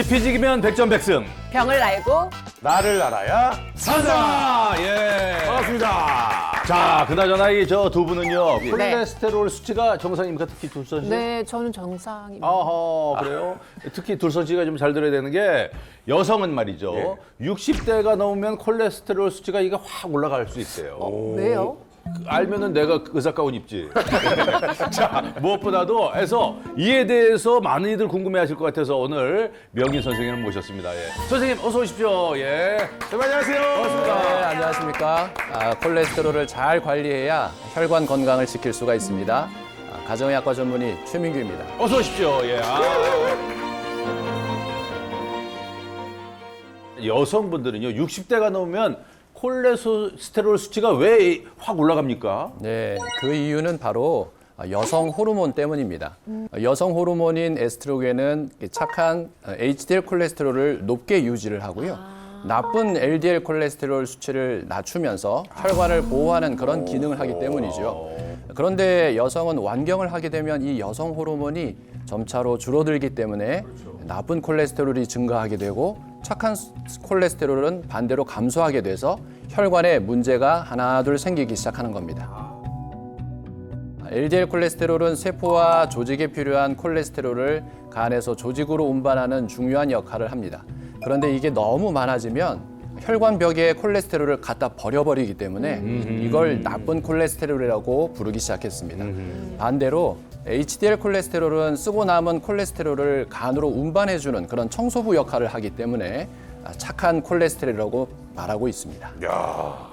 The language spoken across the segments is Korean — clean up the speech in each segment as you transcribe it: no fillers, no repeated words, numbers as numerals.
지피지기면 백전백승. 병을 알고 나를 알아야 산다. 예. 반갑습니다. 자, 그나저나 이 저 두 분은요. 콜레스테롤 수치가 정상입니까? 특히 둘선 씨? 네, 저는 정상입니다. 아하, 그래요? 특히 둘선 씨가 좀 잘 들어야 되는 게 여성은 말이죠. 60대가 넘으면 콜레스테롤 수치가 이게 확 올라갈 수 있대요. 왜요? 알면은 내가 의사 가운 입지. 자, 무엇보다도 해서 이에 대해서 많은 이들 궁금해하실 것 같아서 오늘 명인 선생님을 모셨습니다. 예. 선생님 어서 오십시오. 예. 선생님 안녕하세요. 반갑습니다. 네, 안녕하십니까. 콜레스테롤을 잘 관리해야 혈관 건강을 지킬 수가 있습니다. 가정의학과 전문의 최민규입니다. 어서 오십시오. 예. 여성분들은요 60대가 넘으면 콜레스테롤 수치가 왜 확 올라갑니까? 네, 그 이유는 바로 여성 호르몬 때문입니다. 여성 호르몬인 에스트로겐은 착한 HDL 콜레스테롤을 높게 유지를 하고요. 나쁜 LDL 콜레스테롤 수치를 낮추면서 혈관을 보호하는 그런 기능을 하기 때문이죠. 그런데 여성은 완경을 하게 되면 이 여성 호르몬이 점차로 줄어들기 때문에 나쁜 콜레스테롤이 증가하게 되고 착한 콜레스테롤은 반대로 감소하게 돼서 혈관에 문제가 하나 둘 생기기 시작하는 겁니다. LDL 콜레스테롤은 세포와 조직에 필요한 콜레스테롤을 간에서 조직으로 운반하는 중요한 역할을 합니다. 그런데 이게 너무 많아지면 혈관 벽에 콜레스테롤을 갖다 버려버리기 때문에 이걸 나쁜 콜레스테롤이라고 부르기 시작했습니다. 반대로 HDL 콜레스테롤은 쓰고 남은 콜레스테롤을 간으로 운반해주는 그런 청소부 역할을 하기 때문에 착한 콜레스테롤이라고 말하고 있습니다.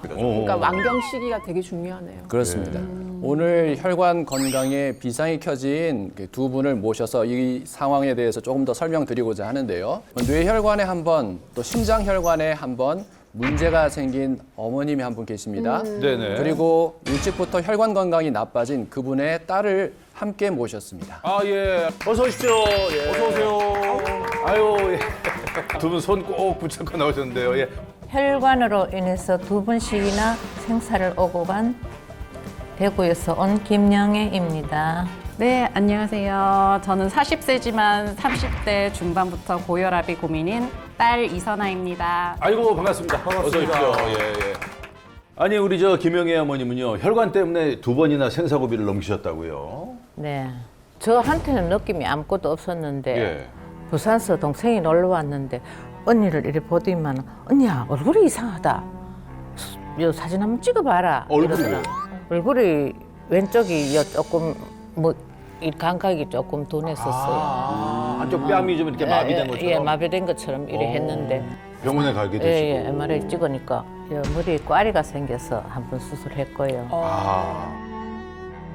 그러니까 완경 시기가 되게 중요하네요. 그렇습니다. 오늘 혈관 건강에 비상이 켜진 두 분을 모셔서 이 상황에 대해서 조금 더 설명드리고자 하는데요. 뇌혈관에 한 번, 또 심장혈관에 한 번 문제가 생긴 어머님이 한 분 계십니다. 네네. 그리고 일찍부터 혈관 건강이 나빠진 그분의 딸을 함께 모셨습니다. 아, 예. 어서 오십시오. 예. 어서 오세요. 아유, 예. 두 분 손 꼭 붙잡고 나오셨는데요. 예. 혈관으로 인해서 두 번씩이나 생사를 오고 간 대구에서 온 김영애입니다. 네, 안녕하세요. 저는 40세지만 30대 중반부터 고혈압이 고민인 딸 이선아입니다. 아이고, 반갑습니다. 어서 오십시오. 예, 예. 아니, 우리 저 김영애 어머님은요, 혈관 때문에 두 번이나 생사고비를 넘기셨다고요? 네, 저한테는 느낌이 아무것도 없었는데 예. 부산서 동생이 놀러 왔는데 언니를 이렇게 보더니만 언니야 얼굴이 이상하다. 요 사진 한번 찍어봐라. 얼굴이 이러더라. 얼굴이 왼쪽이 조금 이 감각이 조금 둔했었어요. 한쪽 뺨이 좀 이렇게 마비된 것처럼? 예, 마비된 것처럼 이래 했는데 병원에 가게 되시고. 예, MRI 찍으니까 머리에 꽈리가 생겨서 한 번 수술했고요.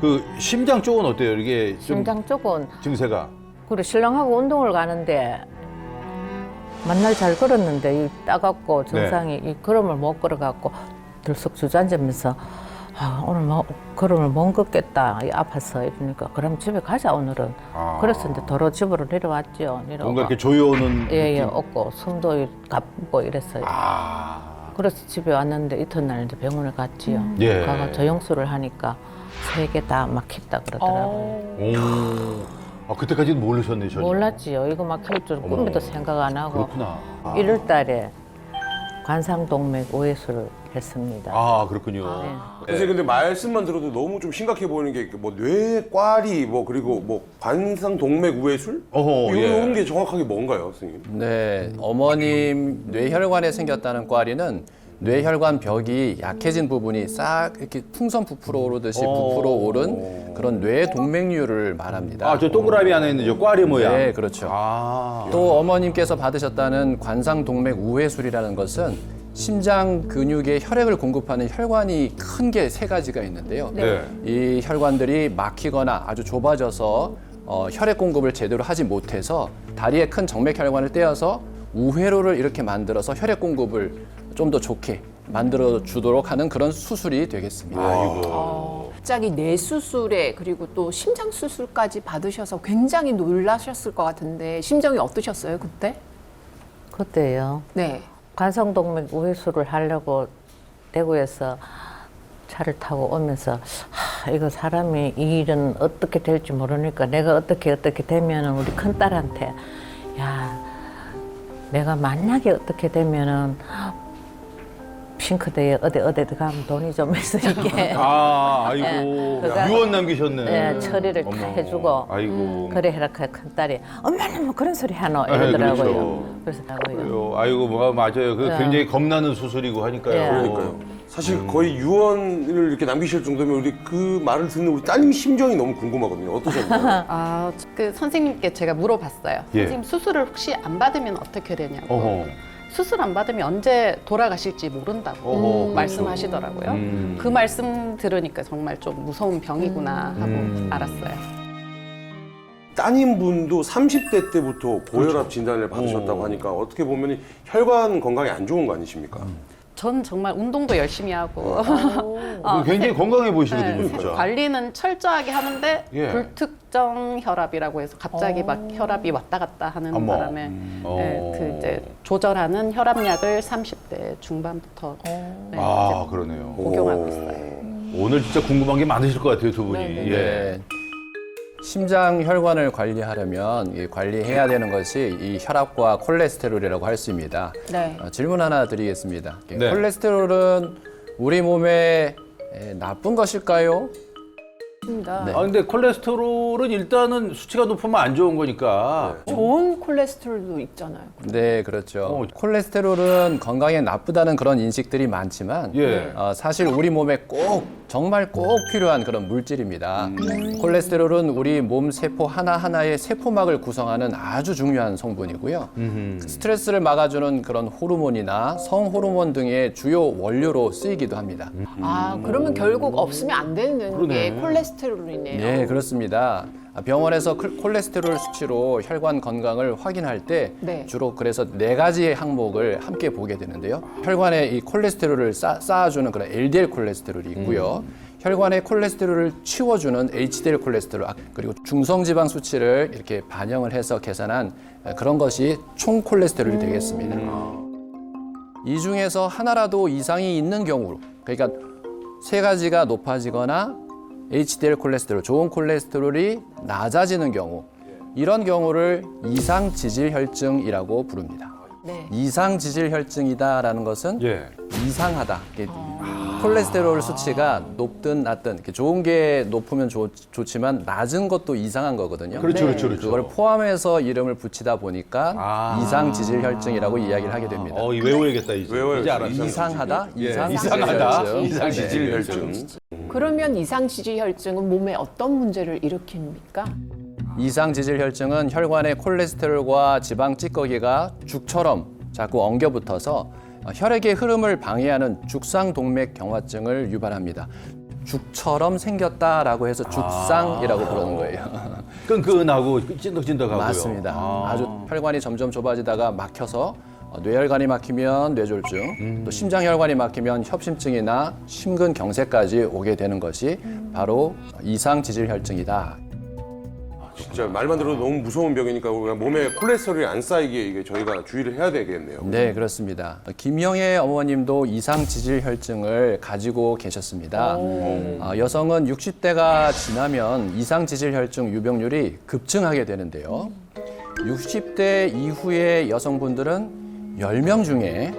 그 심장 쪽은 어때요? 이게 좀 심장 쪽은 증세가? 그리고 신랑하고 운동을 가는데 만날 잘 걸었는데 이 따갑고 정상이 이 걸음을 못 걸어갖고 들썩 주저앉으면서 오늘 뭐 걸음을 못 걷겠다 아파서 이러니까 그럼 집에 가자 오늘은. 그래서 이제 도로 집으로 내려왔죠. 뭔가 이렇게 조여오는 예예 느낌? 없고 숨도 가쁘고 이랬어요. 그래서 집에 왔는데 이튿날 이제 병원을 갔지요. 예. 가서 저용수를 하니까 3개 다 막혔다 그러더라고요. 오. 그때까지는 모르셨네, 전혀. 몰랐지요. 이거 막힐 줄 꿈에도 생각 안 하고 그렇구나. 1월 달에 관상동맥 우회수를 했습니다. 그렇군요. 선생님 근데 말씀만 들어도 너무 좀 심각해 보이는 게 뭐 뇌꽈리 뭐 그리고 뭐 관상동맥 우회술? 어허, 예. 이런 게 정확하게 뭔가요, 선생님? 네, 어머님 뇌혈관에 생겼다는 꽈리는 뇌혈관 벽이 약해진 부분이 싹 이렇게 풍선 부풀어 오르듯이 부풀어 오른 그런 뇌동맥류를 말합니다. 저 동그라미 안에 있는 저 꽈리 모양. 네, 그렇죠. 또 어머님께서 받으셨다는 관상동맥 우회술이라는 것은 심장 근육에 혈액을 공급하는 혈관이 큰 게 3가지가 있는데요. 네. 이 혈관들이 막히거나 아주 좁아져서 혈액 공급을 제대로 하지 못해서 다리에 큰 정맥 혈관을 떼어서 우회로를 이렇게 만들어서 혈액 공급을 좀 더 좋게 만들어 주도록 하는 그런 수술이 되겠습니다. 갑자기 뇌 수술에 그리고 또 심장 수술까지 받으셔서 굉장히 놀라셨을 것 같은데 심정이 어떠셨어요 그때? 그때요. 네. 관상동맥 우회수를 하려고 대구에서 차를 타고 오면서 이거 사람이 이 일은 어떻게 될지 모르니까 내가 어떻게 되면은 우리 큰딸한테 야 내가 만약에 어떻게 되면은 핑크대에 어디 가면 돈이 좀 있으니까 아이고 예, 그가- 유언 남기셨네. 예, 처리를 다 어머, 해주고 아이고. 해라 큰 딸이 엄마는 뭐 그런 소리 하노 예, 이러더라고요. 그렇죠. 그래서 나고요. 그래요. 아이고 뭐 맞아요. 그 네. 굉장히 겁나는 수술이고 하니까요. 예. 그러니까요. 사실 거의 유언을 이렇게 남기실 정도면 우리 그 말을 듣는 우리 따님 심정이 너무 궁금하거든요. 어떠셨나요? 아, 그 선생님께 제가 물어봤어요. 예. 선생님 수술을 혹시 안 받으면 어떻게 되냐고. 어허. 수술 안 받으면 언제 돌아가실지 모른다고 어허, 말씀하시더라고요. 그 말씀 들으니까 정말 좀 무서운 병이구나 하고 알았어요. 따님분도 30대 때부터 고혈압 진단을 받으셨다고 하니까 어떻게 보면 혈관 건강에 안 좋은 거 아니십니까? 전 정말 운동도 열심히 하고 굉장히 건강해 보이시거든요, 네, 진짜. 관리는 철저하게 하는데 예. 불특정 혈압이라고 해서 갑자기 막 혈압이 왔다 갔다 하는 어머. 바람에 어. 그 이제 조절하는 혈압약을 30대 중반부터 네, 아, 이제 그러네요. 복용하고 있어요. 오늘 진짜 궁금한 게 많으실 것 같아요, 두 분이. 예. 네. 심장 혈관을 관리하려면 이 관리해야 되는 것이 이 혈압과 콜레스테롤이라고 할 수 있습니다. 네. 질문 하나 드리겠습니다. 네. 콜레스테롤은 우리 몸에 나쁜 것일까요? 네. 아, 근데 콜레스테롤은 일단은 수치가 높으면 안 좋은 거니까. 좋은 콜레스테롤도 있잖아요. 네, 그렇죠. 어. 콜레스테롤은 건강에 나쁘다는 그런 인식들이 많지만 예. 사실 우리 몸에 정말 꼭 필요한 그런 물질입니다. 콜레스테롤은 우리 몸 세포 하나하나의 세포막을 구성하는 아주 중요한 성분이고요. 스트레스를 막아주는 그런 호르몬이나 성호르몬 등의 주요 원료로 쓰이기도 합니다. 아, 그러면 결국 없으면 안 되는 그러네. 게 콜레스테롤이네요. 네, 그렇습니다. 병원에서 콜레스테롤 수치로 혈관 건강을 확인할 때 네. 주로 그래서 4가지의 항목을 함께 보게 되는데요. 혈관에 이 콜레스테롤을 쌓아주는 그런 LDL 콜레스테롤이 있고요. 혈관의 콜레스테롤을 치워주는 HDL 콜레스테롤, 그리고 중성지방 수치를 이렇게 반영을 해서 계산한 그런 것이 총 콜레스테롤이 되겠습니다. 이 중에서 하나라도 이상이 있는 경우, 그러니까 3가지가 높아지거나 HDL 콜레스테롤, 좋은 콜레스테롤이 낮아지는 경우, 이런 경우를 이상지질혈증이라고 부릅니다. 네. 이상지질혈증이다라는 것은 예. 이상하다. 이게 콜레스테롤 수치가 높든 낮든 이렇게 좋은 게 높으면 좋지만 낮은 것도 이상한 거거든요. 그렇죠, 그렇죠, 그렇죠. 그걸 포함해서 이름을 붙이다 보니까 아. 이상지질혈증이라고 이야기를 하게 됩니다. 외워야겠다 이제. 외워야겠다. 이제 알았어. 이상하다, 예, 이상지질혈증. 네. 이상지질혈증. 그러면 이상지질혈증은 몸에 어떤 문제를 일으킵니까? 이상지질혈증은 혈관의 콜레스테롤과 지방 찌꺼기가 죽처럼 자꾸 엉겨 붙어서 혈액의 흐름을 방해하는 죽상동맥경화증을 유발합니다. 죽처럼 생겼다라고 해서 죽상이라고 부르는 거예요. 끈끈하고 찐득찐득하고요. 맞습니다. 아주 혈관이 점점 좁아지다가 막혀서 뇌혈관이 막히면 뇌졸중, 또 심장혈관이 막히면 협심증이나 심근경색까지 오게 되는 것이 바로 이상지질혈증이다. 진짜 말만 들어도 너무 무서운 병이니까 우리가 몸에 콜레스테롤이 안 쌓이게 이게 저희가 주의를 해야 되겠네요. 네, 그렇습니다. 김영애 어머님도 이상지질혈증을 가지고 계셨습니다. 여성은 60대가 지나면 이상지질혈증 유병률이 급증하게 되는데요. 60대 이후의 여성분들은 10명 중에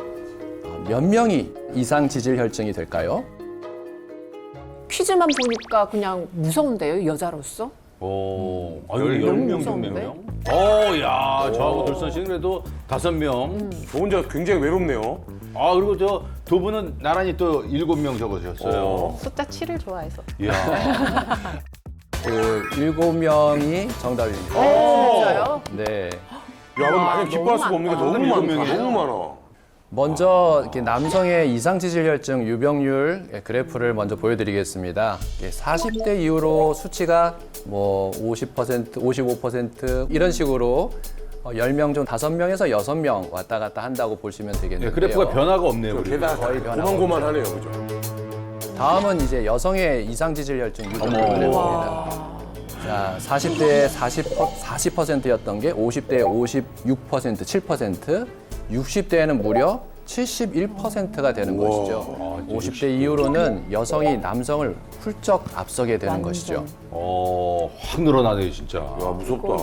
몇 명이 이상지질혈증이 될까요? 퀴즈만 보니까 그냥 무서운데요, 여자로서? 오, 아, 너무 10명 무서운데? 정도면? 야, 저하고 들선 씨는 그래도 5명. 저 혼자 굉장히 외롭네요. 아, 그리고 저 두 분은 나란히 또 7명 적으셨어요. 숫자 7을 좋아해서. 이야. 그 7명이 정답입니다. 진짜요? 네. 야, 그럼 마냥 기뻐할 수가 없는 게 너무 일곱 많다. 명이에요. 너무 많아. 먼저 이렇게 남성의 이상지질혈증 유병률 그래프를 먼저 보여드리겠습니다. 40대 이후로 수치가 뭐 50%, 55% 이런 식으로 10명 중 5명에서 6명 왔다 갔다 한다고 보시면 네, 되겠는데요. 그래프가 변화가 없네요. 그리고. 게다가 거의 변화가 고만고만하네요, 그죠? 다음은 이제 여성의 이상지질혈증 유병률 그래프입니다. 자, 40대에 40%였던 게 50대에 56%, 7%, 60대에는 무려 71%가 되는 것이죠. 50대 이후로는 여성이 남성을 훌쩍 앞서게 되는 것이죠. 확 늘어나네요, 진짜. 야, 무섭다.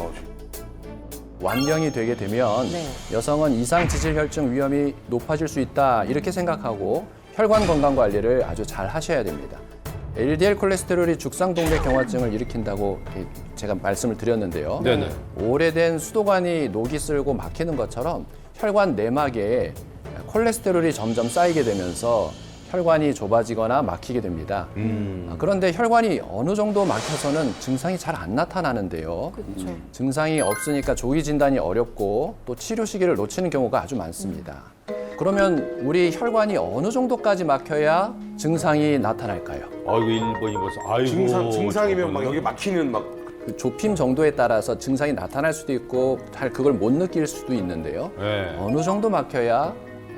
완경이 되게 되면 네. 여성은 이상 지질혈증 위험이 높아질 수 있다 이렇게 생각하고 혈관 건강 관리를 아주 잘 하셔야 됩니다. LDL 콜레스테롤이 죽상동맥경화증을 일으킨다고 이렇게 제가 말씀을 드렸는데요. 네네. 오래된 수도관이 녹이 슬고 막히는 것처럼 혈관 내막에 콜레스테롤이 점점 쌓이게 되면서 혈관이 좁아지거나 막히게 됩니다. 그런데 혈관이 어느 정도 막혀서는 증상이 잘 안 나타나는데요. 증상이 없으니까 조기 진단이 어렵고 또 치료 시기를 놓치는 경우가 아주 많습니다. 그러면 우리 혈관이 어느 정도까지 막혀야 증상이 나타날까요? 아이고 1번이 벌써 아이고 증상이면 막 여기 막히는 막 그 좁힘 정도에 따라서 증상이 나타날 수도 있고 잘 그걸 못 느낄 수도 있는데요. 네. 어느 정도 막혀야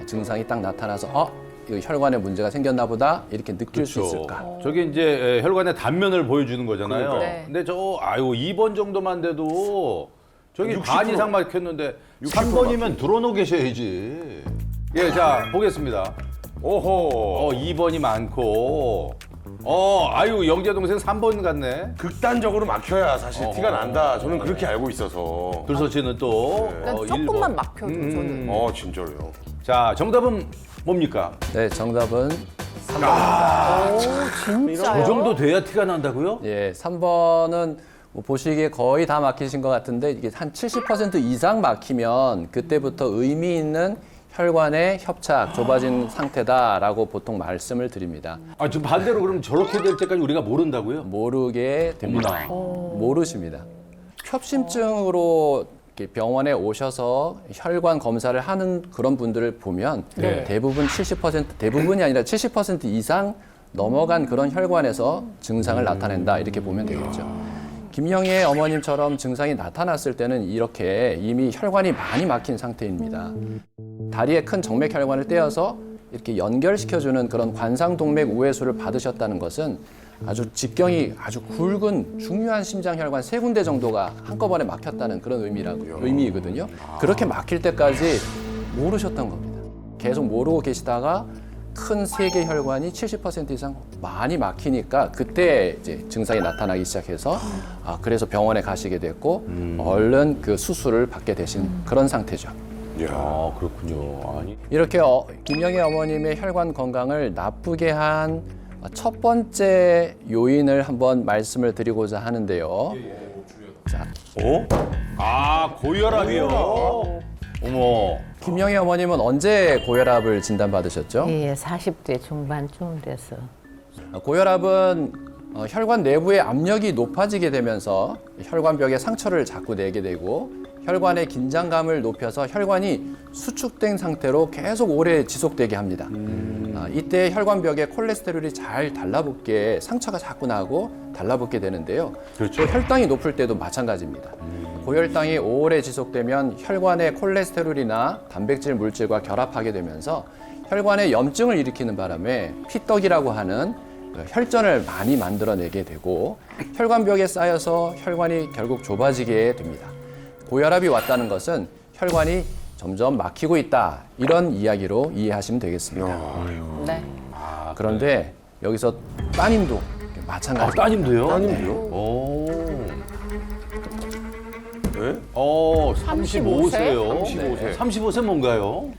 증상이 딱 나타나서 이거 혈관에 문제가 생겼나 보다 이렇게 느낄 수 있을까? 저게 이제 혈관의 단면을 보여주는 거잖아요. 그러니까요. 네. 근데 아이고 2번 정도만 돼도 저기 60%. 반 이상 막혔는데 60% 3번이면 들어놓 계셔야지. 예, 자 보겠습니다. 오호. 2번이 많고, 아유 영재 동생 3번 같네. 극단적으로 막혀야 사실 티가 난다. 저는 그렇게 알고 있어서. 둘서치는 또 난 1번. 조금만 막혀도 저는. 진짜로요. 자 정답은 뭡니까? 네, 정답은 진짜요? 그 정도 돼야 티가 난다고요? 예, 3번은 뭐 보시기에 거의 다 막히신 것 같은데 이게 한 70% 이상 막히면 그때부터 의미 있는 혈관의 협착, 좁아진 상태다라고 보통 말씀을 드립니다. 아 지금 반대로 그럼 저렇게 될 때까지 우리가 모른다고요? 모르게 됩니다. 모르십니다. 협심증으로 이렇게 병원에 오셔서 혈관 검사를 하는 그런 분들을 보면 네. 대부분 70% 대부분이 아니라 70% 이상 넘어간 그런 혈관에서 증상을 나타낸다 이렇게 보면 되겠죠. 김영애 어머님처럼 증상이 나타났을 때는 이렇게 이미 혈관이 많이 막힌 상태입니다. 다리에 큰 정맥 혈관을 떼어서 이렇게 연결시켜주는 그런 관상동맥 우회수를 받으셨다는 것은 아주 직경이 아주 굵은 중요한 심장혈관 3군데 정도가 한꺼번에 막혔다는 그런 의미이거든요. 그렇게 막힐 때까지 모르셨던 겁니다. 계속 모르고 계시다가 큰 3개 혈관이 70% 이상 많이 막히니까 그때 이제 증상이 나타나기 시작해서 그래서 병원에 가시게 됐고 얼른 그 수술을 받게 되신 그런 상태죠. 아 그렇군요. 아니. 이렇게 김영애 어머님의 혈관 건강을 나쁘게 한 첫 번째 요인을 한번 말씀을 드리고자 하는데요. 자, 고혈압이요. 어머. 김영애 어머님은 언제 고혈압을 진단받으셨죠? 예, 40대 중반쯤 돼서. 고혈압은 혈관 내부의 압력이 높아지게 되면서 혈관벽에 상처를 자꾸 내게 되고 혈관의 긴장감을 높여서 혈관이 수축된 상태로 계속 오래 지속되게 합니다. 이때 혈관벽에 콜레스테롤이 잘 달라붙게 상처가 자꾸 나고 달라붙게 되는데요. 그렇죠. 또 혈당이 높을 때도 마찬가지입니다. 고혈당이 오래 지속되면 혈관의 콜레스테롤이나 단백질 물질과 결합하게 되면서 혈관에 염증을 일으키는 바람에 피떡이라고 하는 혈전을 많이 만들어내게 되고 혈관벽에 쌓여서 혈관이 결국 좁아지게 됩니다. 고혈압이 왔다는 것은 혈관이 점점 막히고 있다 이런 이야기로 이해하시면 되겠습니다. 네. 그런데 여기서 따님도 마찬가지입니다. 따님도요? 따님도요? 오. 네? 35세요. 35세. 35세 뭔가요?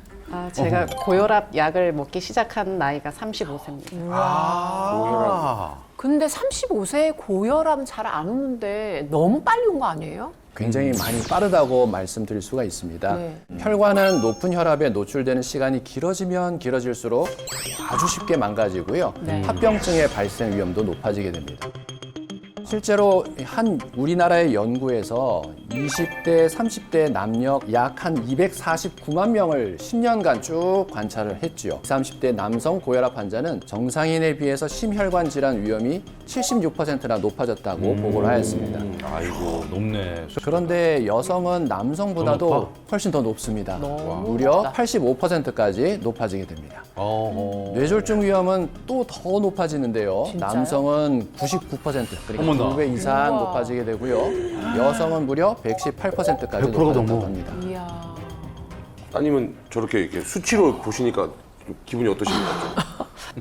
제가 고혈압 약을 먹기 시작한 나이가 35세입니다. 근데 35세에 고혈압은 잘 안 오는데 너무 빨리 온 거 아니에요? 굉장히 많이 빠르다고 말씀드릴 수가 있습니다. 네. 혈관은 높은 혈압에 노출되는 시간이 길어지면 길어질수록 아주 쉽게 망가지고요. 합병증의 발생 위험도 높아지게 됩니다. 실제로 한 우리나라의 연구에서 20대, 30대 남녀 약 한 249만 명을 10년간 쭉 관찰을 했죠. 30대 남성 고혈압 환자는 정상인에 비해서 심혈관 질환 위험이 76%나 높아졌다고 보고를 하였습니다. 아이고 높네. 그런데 여성은 남성보다도 더 높아? 훨씬 더 높습니다. 무려 85%까지 높아지게 됩니다. 뇌졸중 위험은 또 더 높아지는데요. 진짜요? 남성은 99% 그러니까 어머나. 2배 이상 높아지게 되고요. 여성은 무려 118%까지 100%가 높아진다고 넘어. 합니다. 이야. 따님은 저렇게 이렇게 수치로 보시니까 좀 기분이 어떠십니까?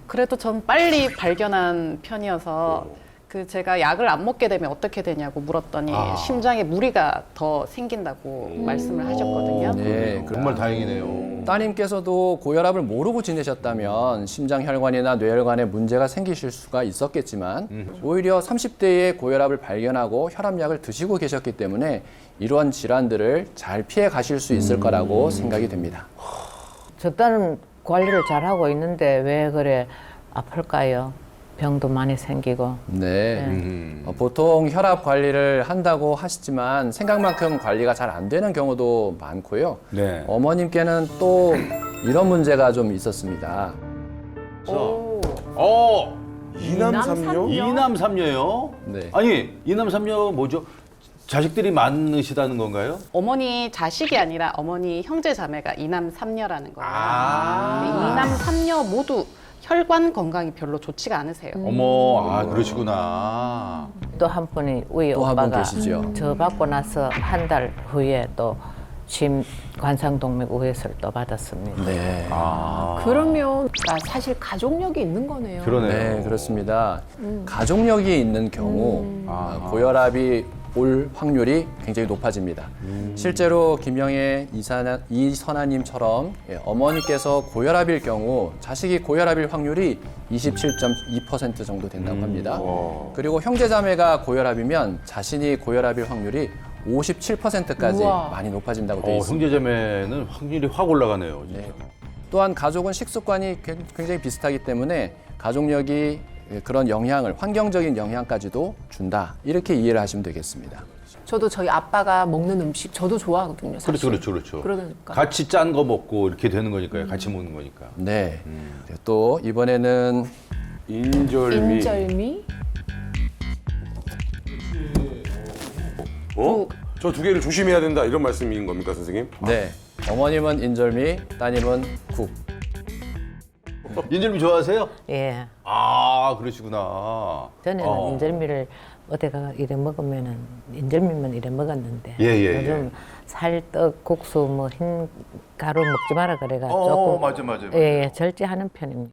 그래도 전 빨리 발견한 편이어서 그 제가 약을 안 먹게 되면 어떻게 되냐고 물었더니 심장에 무리가 더 생긴다고 말씀을 하셨거든요. 네, 정말 다행이네요. 따님께서도 고혈압을 모르고 지내셨다면 심장혈관이나 뇌혈관에 문제가 생기실 수가 있었겠지만 오히려 30대에 고혈압을 발견하고 혈압약을 드시고 계셨기 때문에 이러한 질환들을 잘 피해 가실 수 있을 거라고 생각이 됩니다. 저 딸은 관리를 잘하고 있는데 왜 그래 아플까요? 병도 많이 생기고. 네. 보통 혈압 관리를 한다고 하시지만 생각만큼 관리가 잘 안 되는 경우도 많고요. 네. 어머님께는 또 이런 문제가 좀 있었습니다. 이남 삼녀? 이남 삼녀요? 네. 아니 이남 삼녀 뭐죠? 자식들이 많으시다는 건가요? 어머니 자식이 아니라 어머니 형제 자매가 이남 삼녀라는 거예요. 아. 근데 이남 삼녀 모두 혈관 건강이 별로 좋지가 않으세요. 어머, 그러시구나. 또 한 분이 우리 또 한 분 오빠가 계시죠. 저 받고 나서 한 달 후에 또 심관상동맥 우회수를 또 받았습니다. 네. 그러면 사실 가족력이 있는 거네요. 그러네요. 네, 그렇습니다. 가족력이 있는 경우 고혈압이 올 확률이 굉장히 높아집니다. 실제로 김영애 이선아님처럼 어머니께서 고혈압일 경우 자식이 고혈압일 확률이 27.2% 정도 된다고 합니다. 그리고 형제자매가 고혈압이면 자신이 고혈압일 확률이 57%까지 우와. 많이 높아진다고 되어 있습니다. 형제자매는 확률이 확 올라가네요. 진짜. 또한 가족은 식습관이 굉장히 비슷하기 때문에 가족력이 그런 영향을 환경적인 영향까지도 준다 이렇게 이해를 하시면 되겠습니다. 저도 저희 아빠가 먹는 음식 저도 좋아하거든요. 사실. 그렇죠. 그러니까. 같이 짠 거 먹고 이렇게 되는 거니까요. 같이 먹는 거니까. 네. 또 이번에는 인절미. 인절미? 저 두 개를 조심해야 된다 이런 말씀인 겁니까, 선생님? 네. 어머님은 인절미, 따님은 국. 인절미 좋아하세요? 예. 그러시구나. 전에는 인절미를 어디가 이래 먹으면은 인절미만 이래 먹었는데 예. 요즘 살떡 국수 뭐 흰 가루 먹지 마라 그래가 조금 맞아. 예, 절제하는 편입니다.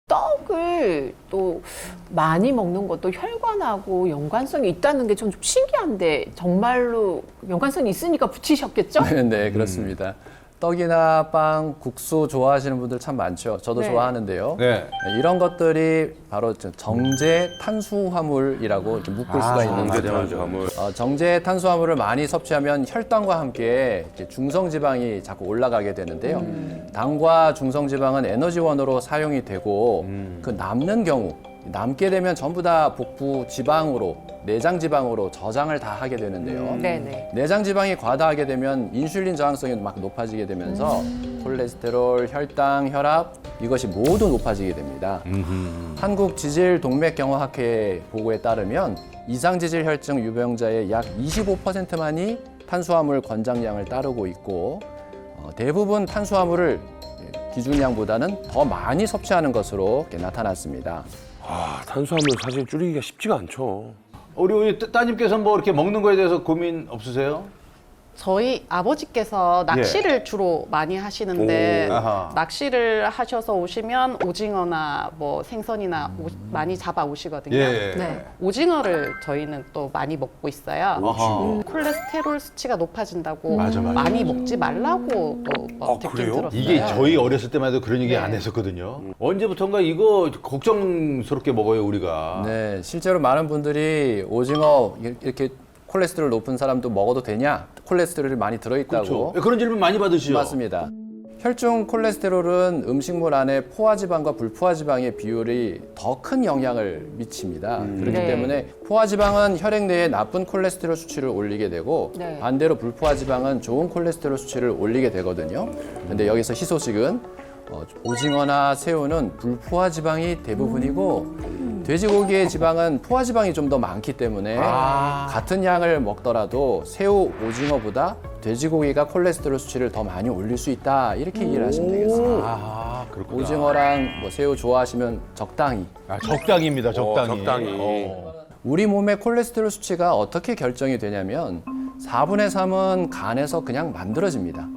떡을 또 많이 먹는 것도 혈관하고 연관성이 있다는 게 좀 신기한데 정말로 연관성이 있으니까 붙이셨겠죠? 네, 그렇습니다. 떡이나 빵, 국수 좋아하시는 분들 참 많죠. 저도 네. 좋아하는데요. 네. 이런 것들이 바로 정제 탄수화물이라고 이렇게 묶을 수가 있는 거죠. 맞아. 정제 탄수화물을 많이 섭취하면 혈당과 함께 이렇게 중성지방이 자꾸 올라가게 되는데요. 당과 중성지방은 에너지원으로 사용이 되고 그 남는 경우 남게 되면 전부 다 복부 지방으로 내장 지방으로 저장을 다 하게 되는데요. 네네. 내장 지방이 과다하게 되면 인슐린 저항성이 막 높아지게 되면서 콜레스테롤, 혈당, 혈압 이것이 모두 높아지게 됩니다. 한국 지질 동맥경화학회 보고에 따르면 이상지질 혈증 유병자의 약 25%만이 탄수화물 권장량을 따르고 있고 대부분 탄수화물을 기준량보다는 더 많이 섭취하는 것으로 이렇게 나타났습니다. 탄수화물 사실 줄이기가 쉽지가 않죠. 우리 따님께서 뭐 이렇게 먹는 거에 대해서 고민 없으세요? 저희 아버지께서 낚시를 주로 많이 하시는데 오, 아하. 낚시를 하셔서 오시면 오징어나 뭐 생선이나 많이 잡아 오시거든요. 예. 네. 오징어를 저희는 또 많이 먹고 있어요. 아하. 콜레스테롤 수치가 높아진다고 맞아. 많이 먹지 말라고 또 듣긴 그래요? 들었어요. 이게 저희 어렸을 때만 해도 그런 얘기 안 했었거든요. 언제부턴가 이거 걱정스럽게 먹어요, 우리가. 네, 실제로 많은 분들이 오징어 이렇게 콜레스테롤 높은 사람도 먹어도 되냐? 콜레스테롤이 많이 들어있다고. 그렇죠. 그런 질문 많이 받으시죠? 맞습니다. 혈중 콜레스테롤은 음식물 안에 포화지방과 불포화지방의 비율이 더 큰 영향을 미칩니다. 그렇기 네. 때문에 포화지방은 혈액 내에 나쁜 콜레스테롤 수치를 올리게 되고 네. 반대로 불포화지방은 좋은 콜레스테롤 수치를 올리게 되거든요. 근데 여기서 희소식은 오징어나 새우는 불포화지방이 대부분이고 돼지고기의 지방은 포화지방이 좀 더 많기 때문에 같은 양을 먹더라도 새우, 오징어보다 돼지고기가 콜레스테롤 수치를 더 많이 올릴 수 있다 이렇게 이해를 하시면 되겠습니다. 그렇구나. 오징어랑 뭐 새우 좋아하시면 적당히. 적당입니다, 적당히. 적당히. 우리 몸의 콜레스테롤 수치가 어떻게 결정이 되냐면 4분의 3은 간에서 그냥 만들어집니다.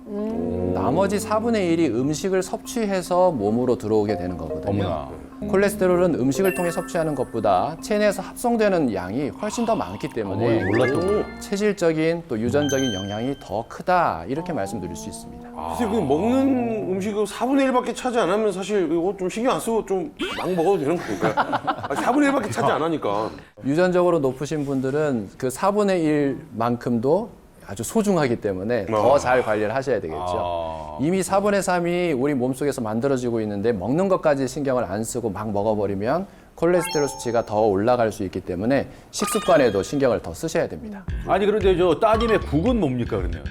나머지 4분의 1이 음식을 섭취해서 몸으로 들어오게 되는 거거든요. 어머나. 콜레스테롤은 음식을 통해 섭취하는 것보다 체내에서 합성되는 양이 훨씬 더 많기 때문에 몰랐던 체질적인 또 유전적인 영향이 더 크다 이렇게 말씀드릴 수 있습니다. 사실 그 먹는 음식을 4분의 1밖에 차지 안 하면 사실 이거 좀 신경 안 쓰고 좀 막 먹어도 되는 거니까. 4분의 1밖에 차지 안 하니까. 유전적으로 높으신 분들은 그 4분의 1만큼도 아주 소중하기 때문에 더 잘 관리를 하셔야 되겠죠. 이미 4분의 3이 우리 몸속에서 만들어지고 있는데 먹는 것까지 신경을 안 쓰고 막 먹어버리면 콜레스테롤 수치가 더 올라갈 수 있기 때문에 식습관에도 신경을 더 쓰셔야 됩니다. 아니 그런데 저 따님의 국은 뭡니까 그러면?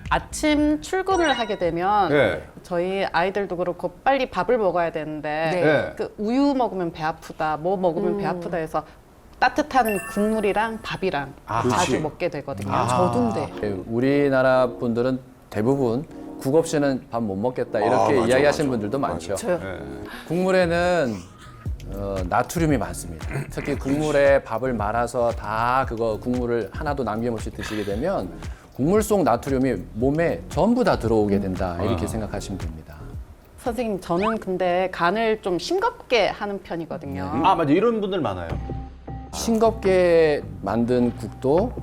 아침 출근을 하게 되면 네. 저희 아이들도 그렇고 빨리 밥을 먹어야 되는데 네. 그 우유 먹으면 배 아프다, 뭐 먹으면 배 아프다 해서 따뜻한 국물이랑 밥이랑 자주 먹게 되거든요. 저도인데. 우리나라 분들은 대부분 국 없이는 밥 못 먹겠다 이렇게 맞아, 이야기하시는 맞아. 분들도 많죠. 저요. 국물에는 나트륨이 많습니다. 특히 국물에 밥을 말아서 다 그거 국물을 하나도 남김없이 드시게 되면 국물 속 나트륨이 몸에 전부 다 들어오게 된다 이렇게 생각하시면 됩니다. 선생님, 저는 근데 간을 좀 싱겁게 하는 편이거든요. 아 맞아 이런 분들 많아요. 싱겁게 만든 국도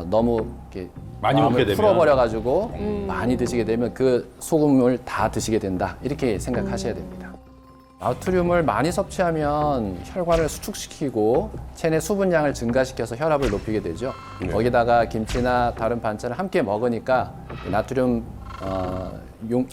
너무 이렇게 많이 마음을 먹게 되면. 풀어버려가지고 많이 드시게 되면 그 소금을 다 드시게 된다 이렇게 생각하셔야 됩니다. 나트륨을 많이 섭취하면 혈관을 수축시키고 체내 수분량을 증가시켜서 혈압을 높이게 되죠. 거기다가 김치나 다른 반찬을 함께 먹으니까 나트륨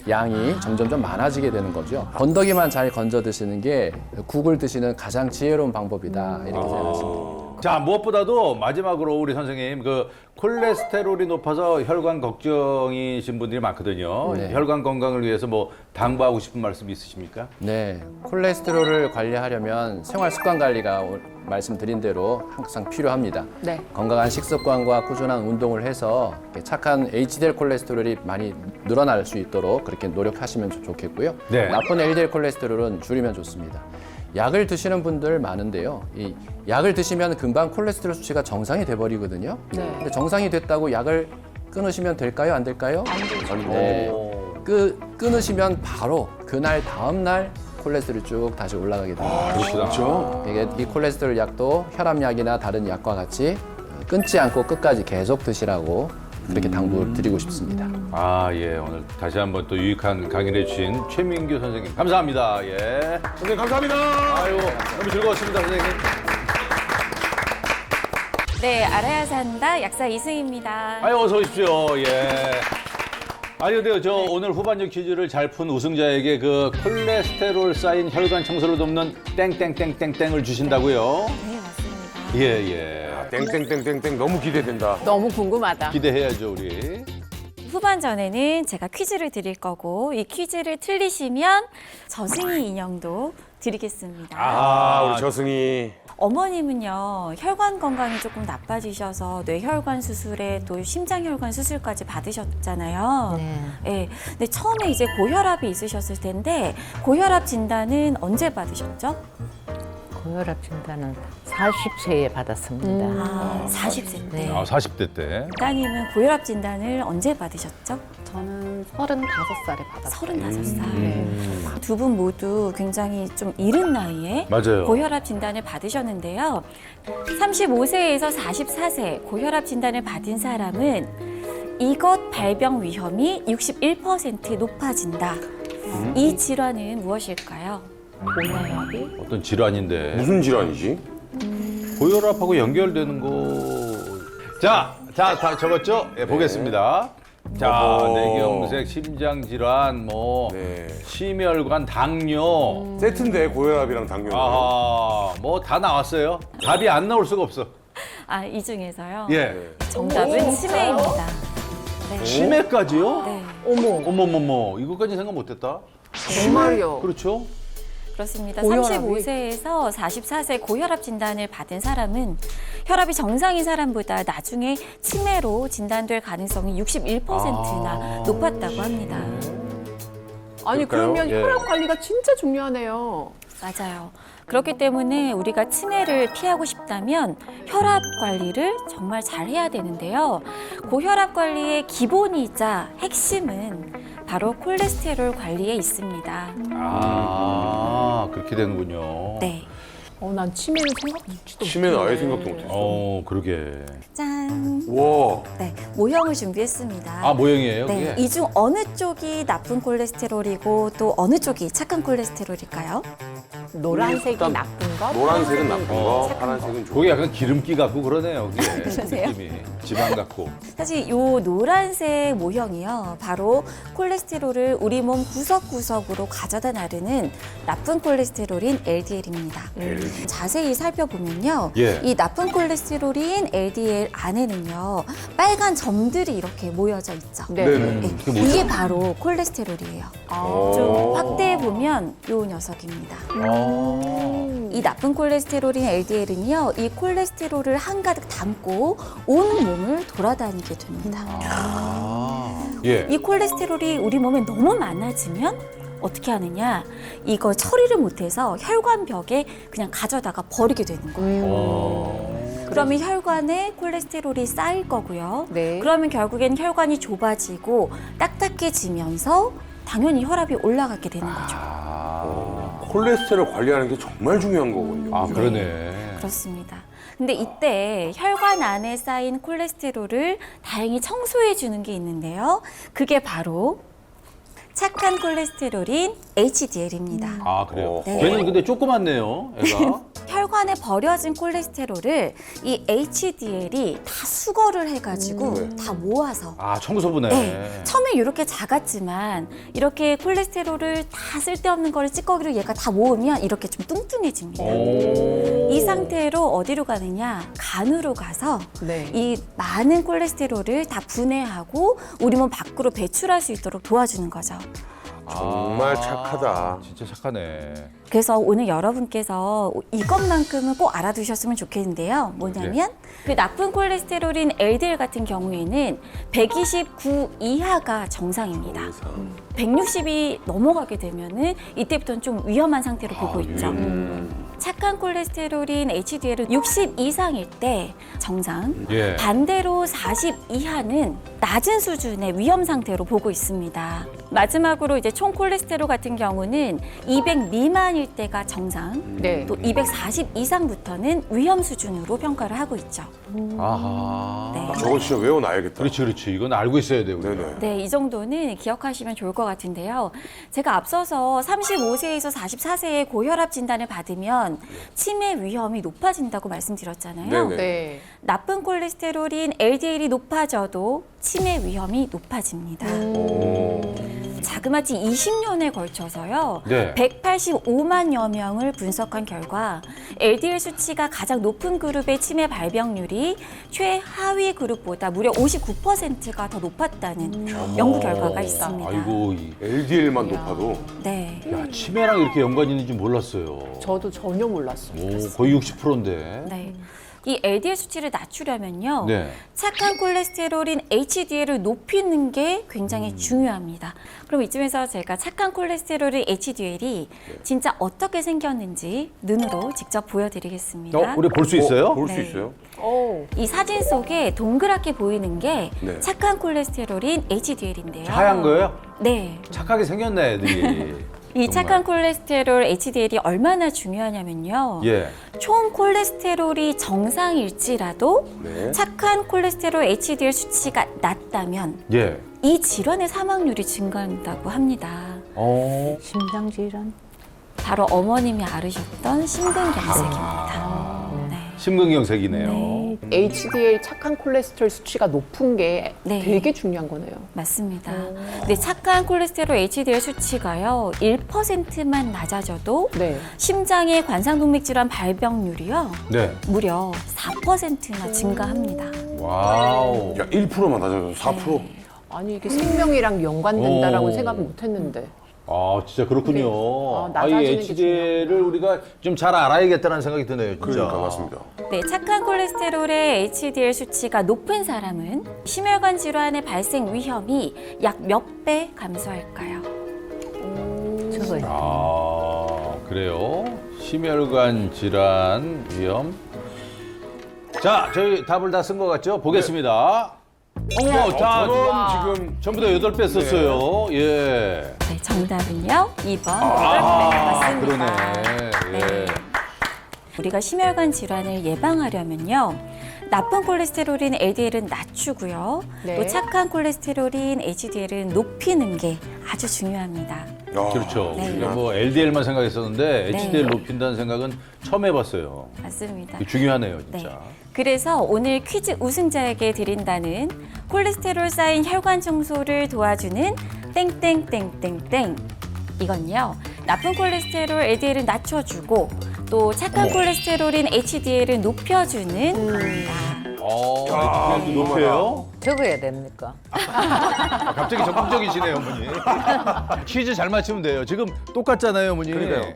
양이 점점점 많아지게 되는 거죠. 건더기만 잘 건져 드시는 게 국을 드시는 가장 지혜로운 방법이다 이렇게 생각하시면 됩니다. 자 무엇보다도 마지막으로 우리 선생님 그 콜레스테롤이 높아서 혈관 걱정이신 분들이 많거든요. 네. 혈관 건강을 위해서 뭐 당부하고 싶은 말씀 있으십니까? 네, 콜레스테롤을 관리하려면 생활 습관 관리가 말씀드린 대로 항상 필요합니다. 네. 건강한 식습관과 꾸준한 운동을 해서 이렇게 착한 HDL 콜레스테롤이 많이 늘어날 수 있도록 그렇게 노력하시면 좋겠고요. 네. 나쁜 LDL 콜레스테롤은 줄이면 좋습니다. 약을 드시는 분들 많은데요. 이 약을 드시면 금방 콜레스테롤 수치가 정상이 돼버리거든요. 네. 근데 정상이 됐다고 약을 끊으시면 될까요? 안 될까요? 안 되죠. 네. 끊으시면 바로 그날 다음 날 콜레스테롤이 쭉 다시 올라가게 됩니다. 그렇죠. 이게 이 콜레스테롤 약도 혈압약이나 다른 약과 같이 끊지 않고 끝까지 계속 드시라고 그렇게 당부를 드리고 싶습니다. 아, 예. 오늘 다시 한번 또 유익한 강의를 해주신 최민규 선생님. 감사합니다. 예. 선생님 감사합니다. 아유, 너무 즐거웠습니다, 선생님. 네, 알아야 산다 약사 이승입니다. 아유, 어서 오십시오. 예. 아니, 근데요, 저 오늘 후반전 퀴즈를 잘 푼 우승자에게 그 콜레스테롤 쌓인 혈관 청소를 돕는 땡땡땡땡땡을 주신다고요? 네, 맞습니다. 예, 예. 땡땡땡땡땡 너무 기대된다. 너무 궁금하다. 기대해야죠, 우리. 후반전에는 제가 퀴즈를 드릴 거고 이 퀴즈를 틀리시면 저승이 인형도 드리겠습니다. 우리 저승이. 어머님은요 혈관 건강이 조금 나빠지셔서 뇌혈관 수술에 또 심장혈관 수술까지 받으셨잖아요. 네. 네. 근데 처음에 이제 고혈압이 있으셨을 텐데 고혈압 진단은 언제 받으셨죠? 고혈압 진단은 40세에 받았습니다. 아, 40세 때. 네. 아, 40대 때. 따님은 고혈압 진단을 언제 받으셨죠? 저는 35살에 받았어요. 35살. 두 분 모두 굉장히 좀 이른 나이에 맞아요. 고혈압 진단을 받으셨는데요. 35세에서 44세 고혈압 진단을 받은 사람은 이것 발병 위험이 61% 높아진다. 이 질환은 무엇일까요? 고혈압이? 어떤 질환인데. 무슨 질환이지? 고혈압하고 연결되는 거. 자, 다 적었죠? 예, 보겠습니다. 자, 어허. 뇌경색, 심장질환, 뭐, 네. 심혈관, 당뇨. 세트인데 고혈압이랑 당뇨. 아하, 뭐 다 나왔어요. 답이 안 나올 수가 없어. 아, 이 중에서요. 예. 정답은 치매입니다. 네. 치매까지요? 네. 어머머머머, 이거까지 생각 못했다. 정말요. 그렇죠? 그렇습니다. 고혈압이? 35세에서 44세 고혈압 진단을 받은 사람은 혈압이 정상인 사람보다 나중에 치매로 진단될 가능성이 61%나 높았다고 합니다. 아니 그럴까요? 그러면 예. 혈압 관리가 진짜 중요하네요. 맞아요. 그렇기 때문에 우리가 치매를 피하고 싶다면 혈압 관리를 정말 잘 해야 되는데요. 고혈압 관리의 기본이자 핵심은 바로 콜레스테롤 관리에 있습니다. 아, 그렇게 되는군요. 네. 난 치매는 생각지도 치매는 아예 못했네. 생각도 못했어. 그러게. 짠. 와. 네, 모형을 준비했습니다. 아, 모형이에요, 네, 그게? 이 중 어느 쪽이 나쁜 콜레스테롤이고 또 어느 쪽이 착한 콜레스테롤일까요? 노란색이 일단 나쁜 거, 노란색은 나쁜 거, 착한 파란색은 좋은 거기 약간 기름기 같고 그러네요, 그게. 그러세요? 느낌이. 지방 같고. 사실 이 노란색 모형이요, 바로 콜레스테롤을 우리 몸 구석구석으로 가져다 나르는 나쁜 콜레스테롤인 LDL입니다. 자세히 살펴보면요, 예. 이 나쁜 콜레스테롤인 LDL 안에는요, 빨간 점들이 이렇게 모여져 있죠. 네. 네네. 네, 그게 뭐죠? 이게 바로 콜레스테롤이에요. 좀 확대해 보면 이 녀석입니다. 이 나쁜 콜레스테롤인 LDL은요, 이 콜레스테롤을 한가득 담고 온 몸을 돌아다니게 됩니다. 예. 이 콜레스테롤이 우리 몸에 너무 많아지면 어떻게 하느냐? 이거 처리를 못해서 혈관벽에 그냥 가져다가 버리게 되는 거예요. 그러면 혈관에 콜레스테롤이 쌓일 거고요. 네. 그러면 결국엔 혈관이 좁아지고 딱딱해지면서 당연히 혈압이 올라가게 되는 거죠. 콜레스테롤 관리하는 게 정말 중요한 거군요. 아, 그죠? 그러네. 그렇습니다. 근데 이때 혈관 안에 쌓인 콜레스테롤을 다행히 청소해 주는 게 있는데요. 그게 바로 착한 콜레스테롤인 HDL입니다. 아, 그래요? 네. 걔는 근데 조그맣네요, 애가. 혈관에 버려진 콜레스테롤을 이 HDL이 다 수거를 해가지고 다 모아서 아, 청소부네. 네, 처음에 이렇게 작았지만 이렇게 콜레스테롤을 다 쓸데없는 거를 찌꺼기로 얘가 다 모으면 이렇게 좀 뚱뚱해집니다. 이 상태로 어디로 가느냐? 간으로 가서 네. 이 많은 콜레스테롤을 다 분해하고 우리 몸 밖으로 배출할 수 있도록 도와주는 거죠. 정말 착하다. 진짜 착하네. 그래서 오늘 여러분께서 이것만큼은 꼭 알아두셨으면 좋겠는데요. 뭐냐면 그 나쁜 콜레스테롤인 LDL 같은 경우에는 129 이하가 정상입니다. 160이 넘어가게 되면은 이때부터는 좀 위험한 상태로 보고 있죠. 착한 콜레스테롤인 HDL은 60 이상일 때 정상, 예. 반대로 40 이하는 낮은 수준의 위험 상태로 보고 있습니다. 마지막으로 이제 총 콜레스테롤 같은 경우는 200 미만일 때가 정상, 네. 또 240 이상부터는 위험 수준으로 평가를 하고 있죠. 아하. 네. 저거 진짜 외워놔야겠다. 그렇지, 그렇지. 이건 알고 있어야 돼, 우리가. 네네. 네, 이 정도는 기억하시면 좋을 것 같은데요. 제가 앞서서 35세에서 44세에 고혈압 진단을 받으면 치매 위험이 높아진다고 말씀드렸잖아요. 네네. 네. 나쁜 콜레스테롤인 LDL이 높아져도 치매 위험이 높아집니다. 자그마치 20년에 걸쳐서요. 네. 185만여 명을 분석한 결과 LDL 수치가 가장 높은 그룹의 치매 발병률이 최하위 그룹보다 무려 59%가 더 높았다는 연구 결과가 있습니다. 아이고, LDL만 높아도 네. 야, 치매랑 이렇게 연관이 있는지 몰랐어요. 저도 전혀 몰랐어요. 오, 거의 60%인데. 네. 이 LDL 수치를 낮추려면요. 네. 착한 콜레스테롤인 HDL을 높이는 게 굉장히 중요합니다. 그럼 이쯤에서 제가 착한 콜레스테롤인 HDL이 진짜 어떻게 생겼는지 눈으로 직접 보여드리겠습니다. 우리 볼 수 있어요? 볼 수 네. 있어요? 이 사진 속에 동그랗게 보이는 게 네. 착한 콜레스테롤인 HDL인데요. 하얀 거예요? 네. 착하게 생겼네, 애들이. 이 정말. 착한 콜레스테롤 HDL이 얼마나 중요하냐면요. 예. 총 콜레스테롤이 정상일지라도 네. 착한 콜레스테롤 HDL 수치가 낮다면 예. 이 질환의 사망률이 증가한다고 합니다. 심장 질환. 바로 어머님이 앓으셨던 심근경색입니다. 네. 심근경색이네요. HDL 착한 콜레스테롤 수치가 높은 게 네. 되게 중요한 거네요. 맞습니다. 근데 착한 콜레스테롤 HDL 수치가요, 1%만 낮아져도 네. 심장의 관상동맥질환 발병률이요, 네. 무려 4%나 증가합니다. 와우. 야, 1%만 낮아져서 4%? 아니 이게 생명이랑 연관된다라고 오. 생각을 못했는데. 아, 진짜 그렇군요. 네. 아, 이 낮아지는 게 HDL을 우리가 좀 잘 알아야겠다는 생각이 드네요, 진짜. 그러니까 맞습니다. 네, 착한 콜레스테롤의 HDL 수치가 높은 사람은 심혈관 질환의 발생 위험이 약 몇 배 감소할까요? 저거 아, 그래요? 심혈관 질환 위험. 자, 저희 답을 다 쓴 것 같죠? 보겠습니다. 어머, 자, 저는 지금 전부 다 8배 썼어요. 예. 네, 정답은요. 2번 아, 맞습니다. 그러네. 예. 우리가 심혈관 질환을 예방하려면요. 나쁜 콜레스테롤인 LDL은 낮추고요. 네. 또 착한 콜레스테롤인 HDL은 높이는 게 아주 중요합니다. 야, 그렇죠. 네. 우리가 뭐 LDL만 생각했었는데 네. HDL 높인다는 생각은 처음 해봤어요. 맞습니다. 이게 중요하네요, 네. 진짜. 그래서 오늘 퀴즈 우승자에게 드린다는 콜레스테롤 쌓인 혈관 청소를 도와주는 땡땡땡땡땡. 이건요. 나쁜 콜레스테롤 LDL을 낮춰주고 또 착한 콜레스테롤인 HDL을 높여주는 겁니다. HDL도 높여요? 적어야 됩니까? 아, 갑자기 적극적이시네요, 어머니. 퀴즈 잘 맞추면 돼요. 지금 똑같잖아요, 어머니. 그러니까요.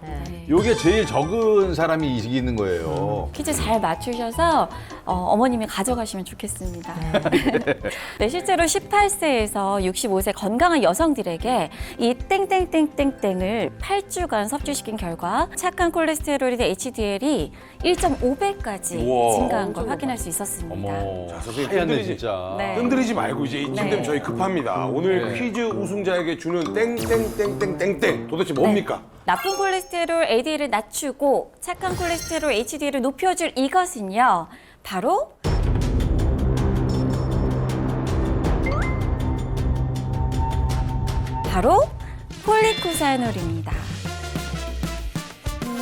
요게 제일 적은 사람이 이기는 거예요. 퀴즈 잘 맞추셔서 어머님이 가져가시면 좋겠습니다. 네, 실제로 18세에서 65세 건강한 여성들에게 이 땡땡땡땡땡을 8주간 섭취시킨 결과 착한 콜레스테롤인 HDL이 1.5배까지 우와. 증가한 걸 확인할 수 있었습니다. 어머, 자, 선생님, 하얀데 흔들리지. 진짜. 네. 흔들리지 말고 이제 이쯤 되면 저희 급합니다. 오늘 퀴즈 우승자에게 주는 땡땡땡땡땡땡 도대체 뭡니까? 나쁜 콜레스테롤 LDL을 낮추고 착한 콜레스테롤 HDL을 높여줄 이것은요. 바로 폴리코사놀입니다.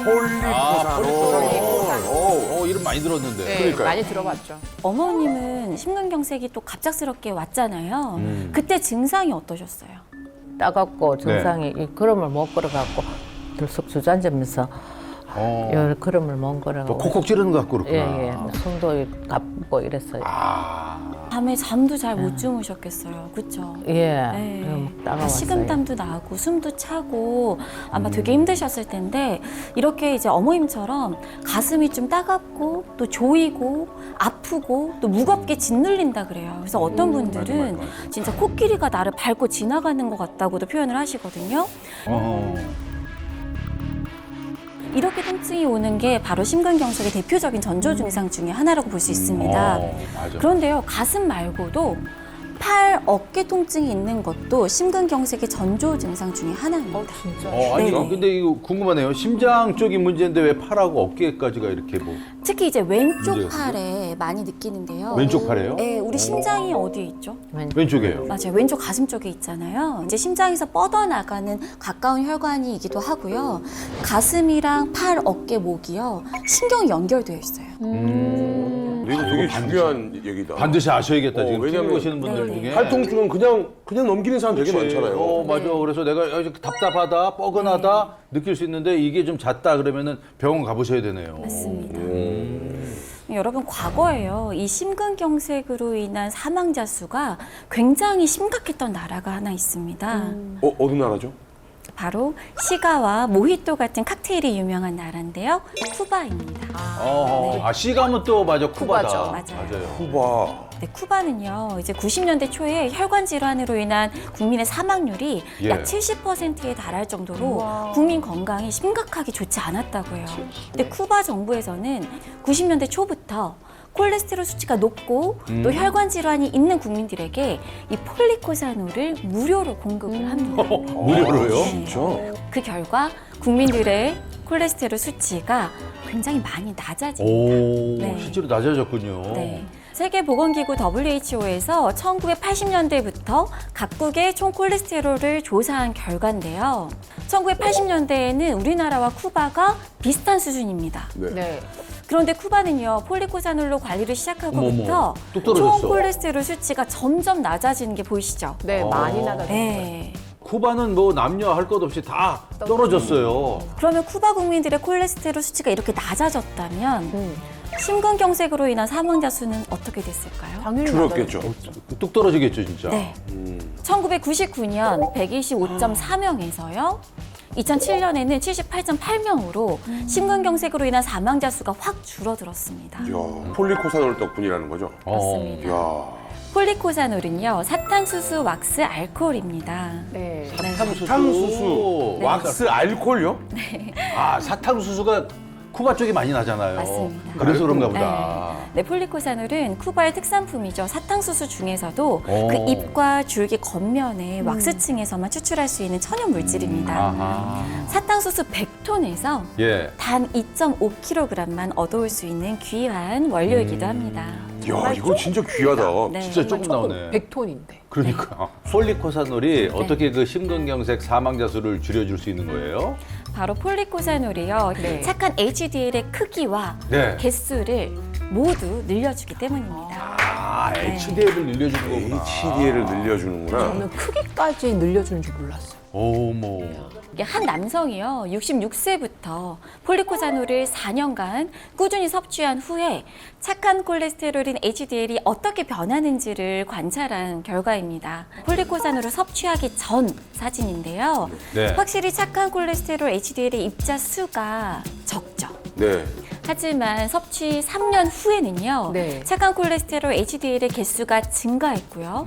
폴리코사놀. 이름 많이 들었는데. 네, 그러니까요. 많이 들어봤죠. 어머님은 심근경색이 또 갑작스럽게 왔잖아요. 그때 증상이 어떠셨어요? 따갑고 증상이 이 걸음을 못 걸어갖고 들썩 주저앉으면서 열 걸음을 못 걸어가고 또 콕콕 찌르는 것 같고 그렇구나. 예예 숨도 가쁘고 이랬어요. 밤에 잠도 잘 못 주무셨겠어요. 그렇죠? 예, 네. 따가웠어요. 식은땀도 나고 숨도 차고 아마 되게 힘드셨을 텐데 이렇게 이제 어머님처럼 가슴이 좀 따갑고 또 조이고 아프고 또 무겁게 짓눌린다 그래요. 그래서 어떤 분들은 진짜 코끼리가 나를 밟고 지나가는 것 같다고도 표현을 하시거든요. 이렇게 통증이 오는 게 바로 심근경색의 대표적인 전조 증상 중에 하나라고 볼 수 있습니다. 맞아. 그런데요, 가슴 말고도 팔, 어깨 통증이 있는 것도 심근경색의 전조 증상 중에 하나입니다. 진짜. 아니, 네네. 근데 이거 궁금하네요. 심장 쪽이 문제인데 왜 팔하고 어깨까지가 이렇게 뭐. 특히 이제 왼쪽 문제였어요? 팔에 많이 느끼는데요. 왼쪽 팔에요? 네, 우리 심장이 어디에 있죠? 왼쪽이에요. 맞아요. 왼쪽 가슴 쪽에 있잖아요. 이제 심장에서 뻗어나가는 가까운 혈관이기도 하고요. 가슴이랑 팔, 어깨, 목이요. 신경이 연결되어 있어요. 이거 되게 중요한 얘기다. 반드시 아셔야겠다. 지금 TV 왜냐면 보시는 분들 네네. 중에. 팔통증은 그냥 넘기는 사람 되게 그치. 많잖아요. 맞아. 그래서 내가 이렇게 답답하다, 뻐근하다 느낄 수 있는데 이게 좀 잦다 그러면은 병원 가보셔야 되네요. 맞습니다. 여러분 과거에요. 이 심근경색으로 인한 사망자 수가 굉장히 심각했던 나라가 하나 있습니다. 어느 나라죠? 바로 시가와 모히또 같은 칵테일이 유명한 나라인데요. 쿠바입니다. 시가면 또 맞아. 쿠바다. 쿠바죠. 맞아요. 쿠바. 네, 쿠바는요. 이제 90년대 초에 혈관 질환으로 인한 국민의 사망률이 예. 약 70%에 달할 정도로 국민 건강이 심각하게 좋지 않았다고 해요. 근데 쿠바 정부에서는 90년대 초부터 콜레스테롤 수치가 높고 또 혈관 질환이 있는 국민들에게 이 폴리코사놀을 무료로 공급을 합니다. 무료로요? 진짜? 그 결과 국민들의 콜레스테롤 수치가 굉장히 많이 낮아집니다. 오, 네. 실제로 낮아졌군요. 네. 세계보건기구 WHO에서 1980년대부터 각국의 총 콜레스테롤을 조사한 결과인데요. 1980년대에는 우리나라와 쿠바가 비슷한 수준입니다. 네. 그런데 쿠바는요, 폴리코사놀로 관리를 시작하고부터 어머머, 뚝 떨어졌어. 총 콜레스테롤 수치가 점점 낮아지는 게 보이시죠? 네, 많이 나가죠. 네. 쿠바는 뭐 남녀 할 것 없이 다 떨어졌어요. 그러면 쿠바 국민들의 콜레스테롤 수치가 이렇게 낮아졌다면 심근경색으로 인한 사망자 수는 어떻게 됐을까요? 당연히 줄었겠죠. 뚝 떨어지겠죠, 진짜. 네. 1999년 125.4명에서요. 2007년에는 78.8명으로 심근경색으로 인한 사망자 수가 확 줄어들었습니다. 이야, 폴리코사놀 덕분이라는 거죠? 맞습니다. 이야. 폴리코사놀은요, 사탕수수 왁스 알코올입니다. 네. 사탕수수, 왁스, 알코올요? 아, 사탕수수가 쿠바 쪽이 많이 나잖아요. 맞습니다. 그래서 그런가 보다. 네, 폴리코사놀은 쿠바의 특산품이죠. 사탕수수 중에서도 오. 그 잎과 줄기 겉면의 왁스층에서만 추출할 수 있는 천연 물질입니다. 아하. 사탕수수 100톤에서 예. 단 2.5kg만 얻어올 수 있는 귀한 원료이기도 합니다. 야, 이거 진짜 귀하다. 네. 진짜 조금 나오네. 100톤인데. 그러니까 폴리코사놀이 어떻게 그 심근경색 사망자 수를 줄여줄 수 있는 거예요? 바로 폴리코사놀이요. 네. 착한 HDL의 크기와 네. 개수를 모두 늘려주기 때문입니다. 아, HDL을 늘려주는 거구나. HDL을 늘려주는구나. 저는 크기까지 늘려주는 줄 몰랐어요. 어머. 이게 한 남성이요, 66세부터 폴리코사놀을 4년간 꾸준히 섭취한 후에 착한 콜레스테롤인 HDL이 어떻게 변하는지를 관찰한 결과입니다. 폴리코사놀을 섭취하기 전 사진인데요. 네. 확실히 착한 콜레스테롤 HDL의 입자 수가 적죠. 네. 하지만 섭취 3년 후에는요, 네. 착한 콜레스테롤 HDL의 개수가 증가했고요.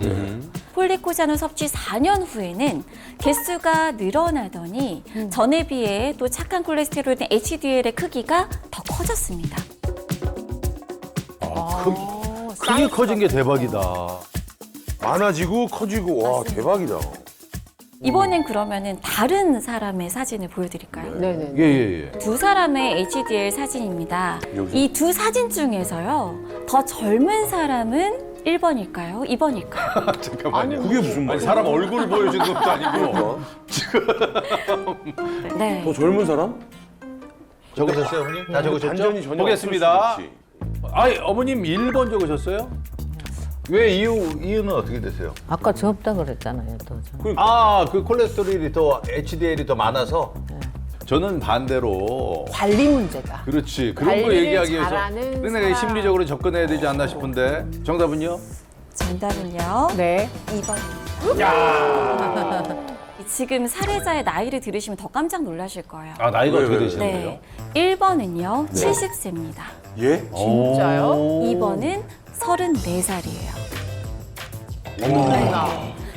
폴리코사놀 섭취 4년 후에는 개수가 늘어나더니 전에 비해 또 착한 콜레스테롤인 HDL의 크기가 더 커졌습니다. 크게 커진 게 대박이다. 많아지고 커지고 와 대박이다. 이번엔 그러면은 다른 사람의 사진을 보여드릴까요? 네네. 예, 예, 예. 두 사람의 HDL 사진입니다. 여기. 이 두 사진 중에서요, 더 젊은 사람은 1번일까요? 2번일까요? 잠깐만요. 그게 무슨 아니, 말이야? 사람 얼굴을 보여주는 것도 아니고. 네. 더 젊은 사람? 적으셨어요, 어머님? 다 적으셨죠? 반전이 전혀 보겠습니다. 없을 수도 있지. 아니, 어머님 1번 적으셨어요? 왜 이유는 어떻게 되세요? 아까 적다 그랬잖아요. 더 좀. 아, 그 콜레스테롤이 더 HDL이 더 많아서. 저는 반대로. 관리 문제다. 그렇지. 그런 거 관리를 얘기하기 위해서. 잘하는 내가 사람. 심리적으로 접근해야 되지 않나 싶은데. 정답은요? 정답은요, 네. 2번입니다. 지금 사례자의 나이를 들으시면 더 깜짝 놀라실 거예요. 아, 나이가 왜, 어떻게 왜? 되시는데요? 네. 1번은요, 70세입니다. 예? 진짜요? 2번은 34살이에요. 어머나.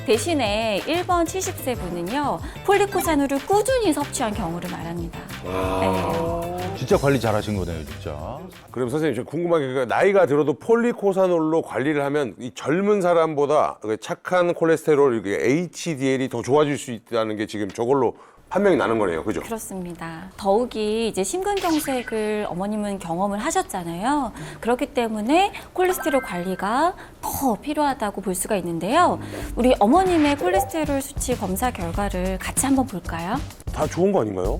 대신에 1번 70세 분은요, 폴리코사놀을 꾸준히 섭취한 경우를 말합니다. 네. 진짜 관리 잘하신 거네요, 진짜. 그럼 선생님 저 궁금한 게 그러니까 나이가 들어도 폴리코사놀로 관리를 하면 이 젊은 사람보다 그 착한 콜레스테롤 이게 HDL이 더 좋아질 수 있다는 게 지금 저걸로 판명이 나는 거네요, 그죠? 그렇습니다. 더욱이 이제 심근경색을 어머님은 경험을 하셨잖아요. 그렇기 때문에 콜레스테롤 관리가 더 필요하다고 볼 수가 있는데요. 우리 어머님의 콜레스테롤 수치 검사 결과를 같이 한번 볼까요? 다 좋은 거 아닌가요?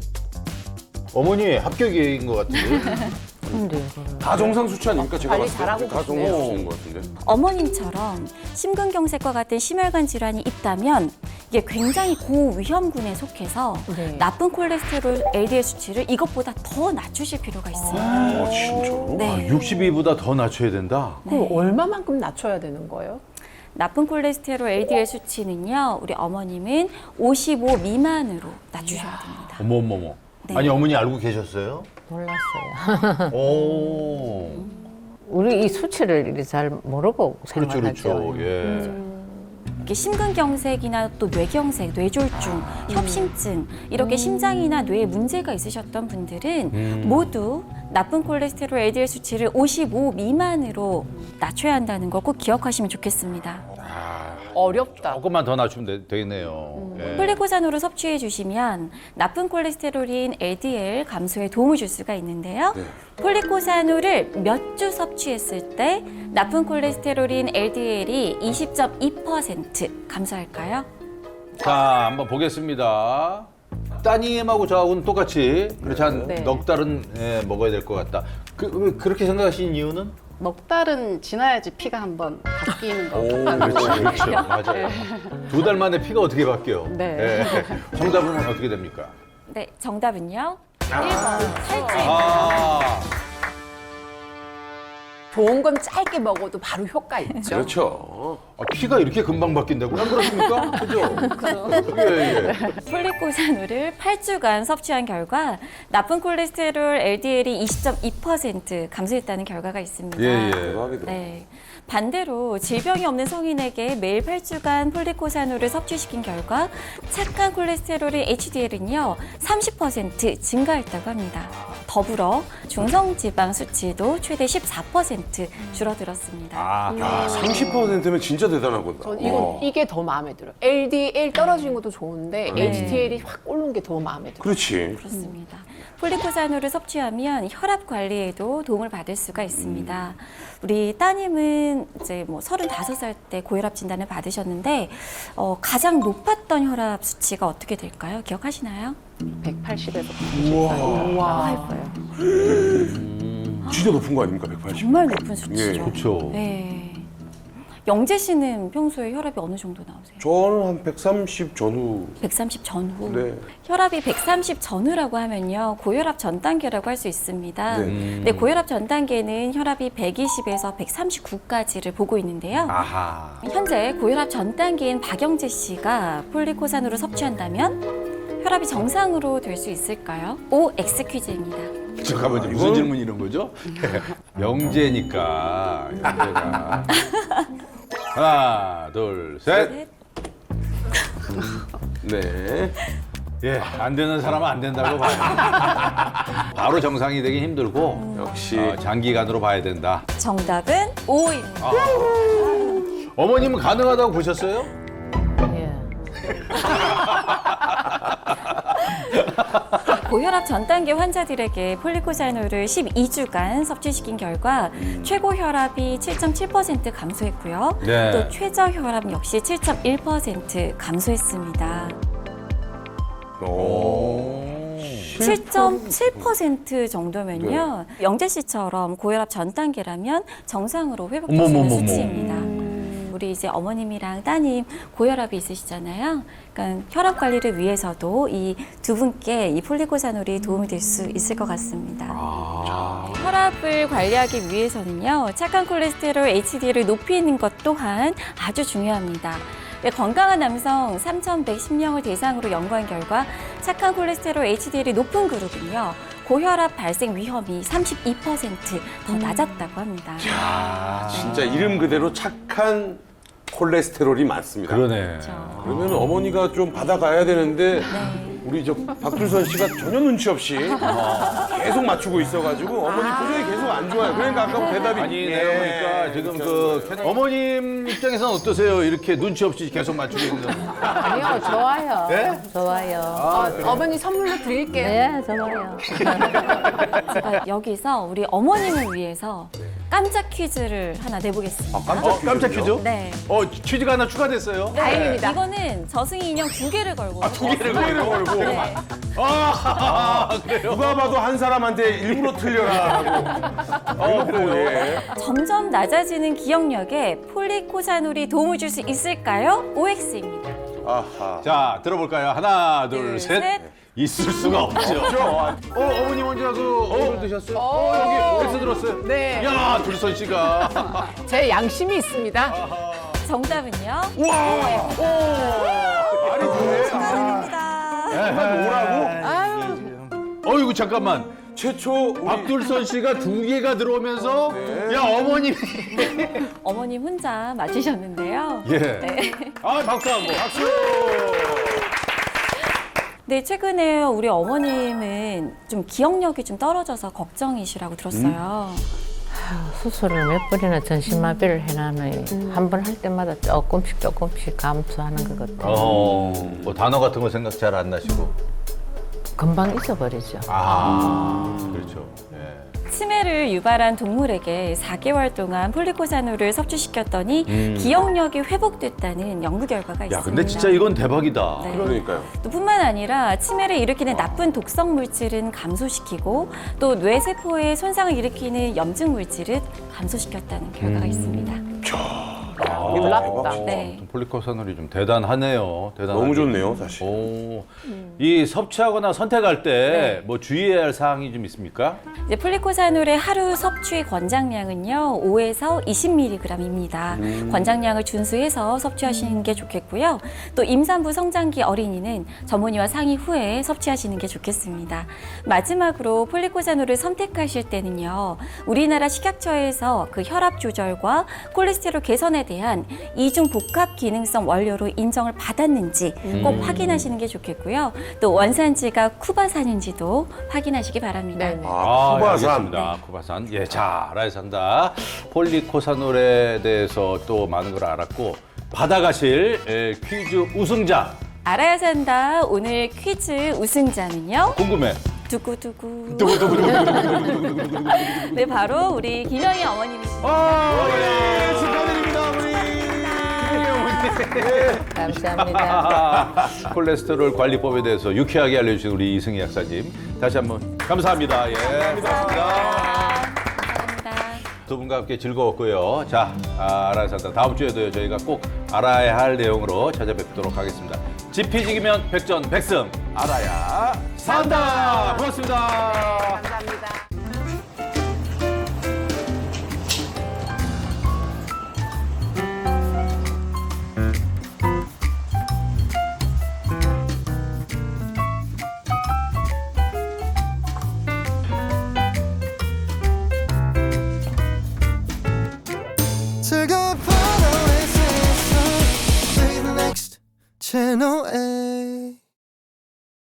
어머니 합격인 것 같은데. 근데 이거를 다 정상 수치 아닙니까? 제가 관리 봤을 때 잘하고 다 정상 계시네요. 수치인 것 같은데. 어머님처럼 심근경색과 같은 심혈관 질환이 있다면 이게 굉장히 고위험군에 속해서 네. 나쁜 콜레스테롤 LDL 수치를 이것보다 더 낮추실 필요가 있습니다. 진짜로? 네. 62보다 더 낮춰야 된다. 그럼 얼마만큼 낮춰야 되는 거예요? 나쁜 콜레스테롤 LDL 수치는요, 우리 어머님은 55 미만으로 낮추셔야 됩니다. 어머머머. 네. 아니 어머니 알고 계셨어요? 몰랐어요. 오. 우리 이 수치를 이렇게 잘 모르고 그렇죠, 생활하죠. 그렇죠. 예. 이렇게 심근경색이나 또 뇌경색, 뇌졸중, 협심증 이렇게 심장이나 뇌에 문제가 있으셨던 분들은 모두 나쁜 콜레스테롤 LDL 수치를 55 미만으로 낮춰야 한다는 걸 꼭 기억하시면 좋겠습니다. 어렵다. 조금만 더 낮추면 되겠네요. 예. 폴리코사놀을 섭취해 주시면 나쁜 콜레스테롤인 LDL 감소에 도움을 줄 수가 있는데요. 폴리코사놀을 몇 주 섭취했을 때 나쁜 콜레스테롤인 LDL이 20.2% 감소할까요? 자, 한번 보겠습니다. 따님하고 저하고는 똑같이 그렇지 한 네. 넉 달은 먹어야 될 것 같다. 왜 그렇게 생각하신 이유는? 넉 달은 지나야지 피가 한번 바뀌는 거. 그렇죠. 맞아요. 2달 만에 피가 어떻게 바뀌어요? 네. 예. 정답은 어떻게 됩니까? 네, 정답은요. 1번 탈주입니다. 아, 좋은 건 짧게 먹어도 바로 효과 있죠. 그렇죠. 피가 이렇게 금방 바뀐다고요? 안 그렇습니까? 그죠? 예, 예. 폴리코사놀을 8주간 섭취한 결과 나쁜 콜레스테롤 LDL이 20.2% 감소했다는 결과가 있습니다. 예, 예. 대박이다. 네. 반대로 질병이 없는 성인에게 매일 8주간 폴리코사놀을 섭취시킨 결과 착한 콜레스테롤의 HDL은요 30% 증가했다고 합니다. 더불어 중성지방 수치도 최대 14% 줄어들었습니다. 야, 30%면 진짜 대단한 거다. 전 이게 더 마음에 들어요. LDL 떨어지는 것도 좋은데 HDL이 확 오르는 게 더 마음에 들어요. 그렇지. 그렇습니다. 폴리코사노를 섭취하면 혈압 관리에도 도움을 받을 수가 있습니다. 우리 따님은 이제 뭐 35살 때 고혈압 진단을 받으셨는데 가장 높았던 혈압 수치가 어떻게 될까요? 기억하시나요? 180에서 94. 와. 진짜 높은 거 아닙니까, 180? 정말 높은 수치죠. 예. 그렇죠. 네. 영재 씨는 평소에 혈압이 어느 정도 나오세요? 저는 한 130 전후. 130 전후. 네. 혈압이 130 전후라고 하면요, 고혈압 전 단계라고 할 수 있습니다. 네. 네, 고혈압 전 단계는 혈압이 120에서 139까지를 보고 있는데요. 아하. 현재 고혈압 전 단계인 박영재 씨가 폴리코사노를 섭취한다면 혈압이 정상으로 될 수 있을까요? OX 퀴즈입니다. 잠깐만요. 무슨 질문 이런 거죠? 영재니까 영재가 하나, 둘, 셋. 네. 예, 안 되는 사람은 안 된다고 봐요. 바로 정상이 되기 힘들고 역시. 장기간으로 봐야 된다. 정답은 O입니다. 어머님은 가능하다고 보셨어요? 예. 고혈압 전 단계 환자들에게 폴리코사노를 12주간 섭취시킨 결과 최고 혈압이 7.7% 감소했고요. 네. 또 최저 혈압 역시 7.1% 감소했습니다. 오. 7.7% 정도면요. 영재 씨처럼 고혈압 전 단계라면 정상으로 회복될 수 있는 어머머머머. 수치입니다. 우리 이제 어머님이랑 따님 고혈압이 있으시잖아요. 그러니까 혈압 관리를 위해서도 이 두 분께 이 폴리코사놀이 도움이 될 수 있을 것 같습니다. 혈압을 관리하기 위해서는요, 착한 콜레스테롤 HDL을 높이는 것 또한 아주 중요합니다. 건강한 남성 3,110명을 대상으로 연구한 결과 착한 콜레스테롤 HDL이 높은 그룹은요, 고혈압 발생 위험이 32%더 낮았다고 합니다. 진짜 이름 그대로 착한 콜레스테롤이 많습니다. 그러네. 그러면 어머니가 좀 받아가야 되는데 우리 저 박둘선 씨가 전혀 눈치 없이 계속 맞추고 있어가지고 어머니 표정이 계속 안 좋아요. 그러니까 아까 대답이 아니, 예. 내가 보니까 지금 어머님 입장에서는 어떠세요? 이렇게 눈치 없이 계속 맞추고 있는. 아니요, 좋아요. 네? 좋아요. 어머니 선물로 드릴게요. 네, 좋아요. 제가 여기서 우리 어머님을 위해서 깜짝 퀴즈를 하나 내보겠습니다. 깜짝 퀴즈? 네. 퀴즈가 하나 추가됐어요. 다행입니다. 이거는 저승이 인형 2개를 걸고. 두 개를 걸고. 네. 그래요? 누가 봐도 한 사람한테 일부러 틀려라 하고. 그래요? 예. 점점 낮아지는 기억력에 폴리코사놀이 도움을 줄 수 있을까요? OX입니다. 아하. 자, 들어볼까요? 하나, 둘, 둘, 셋. 셋. 있을 수가 없죠. 어머니 먼저 이걸 드셨어요? 여기 어디서 들었어요? 네. 야, 둘선 씨가. 제 양심이 있습니다. 정답은요? 말이 되네. 축하드립니다. 뭐라고? 어이구, 잠깐만. 최초 우리 박둘선 씨가 2개가 들어오면서 야, 어머님이. 어머님 혼자 맞히셨는데요. 예. 박수 한 번. 박수. 네, 최근에 우리 어머님은 좀 기억력이 좀 떨어져서 걱정이시라고 들었어요. 수술을 몇 번이나 전신마비를 해놔는 한 번 할 때마다 조금씩 감소하는 것 같아요. 뭐 단어 같은 거 생각 잘 안 나시고. 금방 잊어버리죠. 그렇죠. 예. 치매를 유발한 동물에게 4개월 동안 폴리코사놀을 섭취시켰더니 기억력이 회복됐다는 연구 결과가 있습니다. 야, 근데 진짜 이건 대박이다. 네. 그러니까요. 또 뿐만 아니라 치매를 일으키는 나쁜 독성 물질은 감소시키고 또 뇌세포에 손상을 일으키는 염증 물질은 감소시켰다는 결과가 있습니다. 놀랍다. 네. 폴리코사놀이 좀 대단하네요. 대단하게. 너무 좋네요, 사실. 오, 이 섭취하거나 선택할 때 뭐 주의해야 할 사항이 좀 있습니까? 이제 폴리코사놀의 하루 섭취 권장량은요 5에서 20mg입니다. 권장량을 준수해서 섭취하시는 게 좋겠고요. 또 임산부 성장기 어린이는 전문의와 상의 후에 섭취하시는 게 좋겠습니다. 마지막으로 폴리코사놀을 선택하실 때는요 우리나라 식약처에서 그 혈압 조절과 콜레스테롤 개선에 대한 비롯한 이중 복합 기능성 원료로 인정을 받았는지 꼭 확인하시는 게 좋겠고요. 또 원산지가 쿠바산인지도 확인하시기 바랍니다. 네. 아, 쿠바산. 알겠습니다. 쿠바산. 예, 자, 알아야 산다. 폴리코사놀에 대해서 또 많은 걸 알았고 받아가실 퀴즈 우승자 알아야 산다. 오늘 퀴즈 우승자는요. 궁금해. 두구두구. 네, 바로 우리 김영희 어머님이십니다. 예, 축하드립니다, 어머니. 감사합니다. 콜레스테롤 관리법에 대해서 유쾌하게 알려주신 우리 이승희 약사님 다시 한번 감사합니다. 예, 고맙습니다. 감사합니다. 두 분과 함께 즐거웠고요. 자, 알아야 산다. 다음 주에도요 저희가 꼭 알아야 할 내용으로 찾아뵙도록 하겠습니다. 지피지기면 백전백승 알아야 산다. 고맙습니다.